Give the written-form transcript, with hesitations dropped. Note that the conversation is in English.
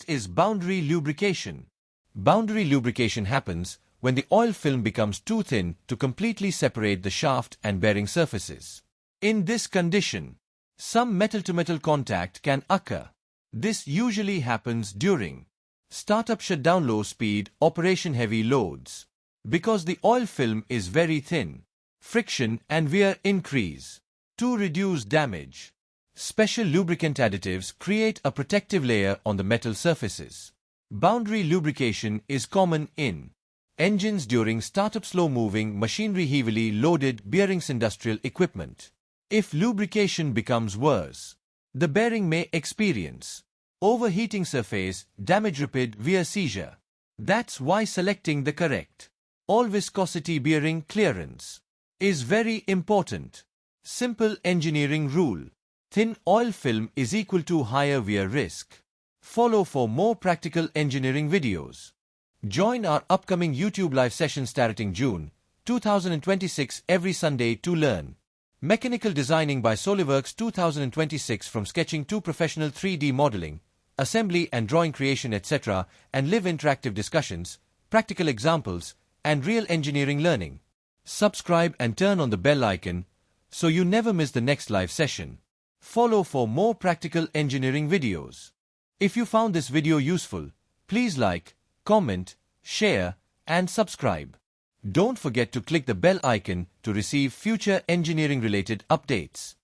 What is boundary lubrication? Boundary lubrication happens when the oil film becomes too thin to completely separate the shaft and bearing surfaces. In this condition, some metal-to-metal contact can occur. This usually happens during startup shutdown, low-speed operation, heavy loads. Because the oil film is very thin, friction and wear increase. To reduce damage, special lubricant additives create a protective layer on the metal surfaces. Boundary lubrication is common in engines during startup, slow-moving machinery, heavily loaded bearings, industrial equipment. If lubrication becomes worse, the bearing may experience overheating, surface damage, rapid wear, seizure. That's why selecting the correct all viscosity bearing clearance is very important. Simple engineering rule: thin oil film is equal to higher wear risk. Follow for more practical engineering videos. Join our upcoming YouTube live session starting June 2026 every Sunday to learn mechanical designing by SolidWorks 2026, from sketching to professional 3D modeling, assembly and drawing creation, etc., and live interactive discussions, practical examples, and real engineering learning. Subscribe and turn on the bell icon so you never miss the next live session. Follow for more practical engineering videos. If you found this video useful, please like, comment, share, and subscribe. Don't forget to click the bell icon to receive future engineering-related updates.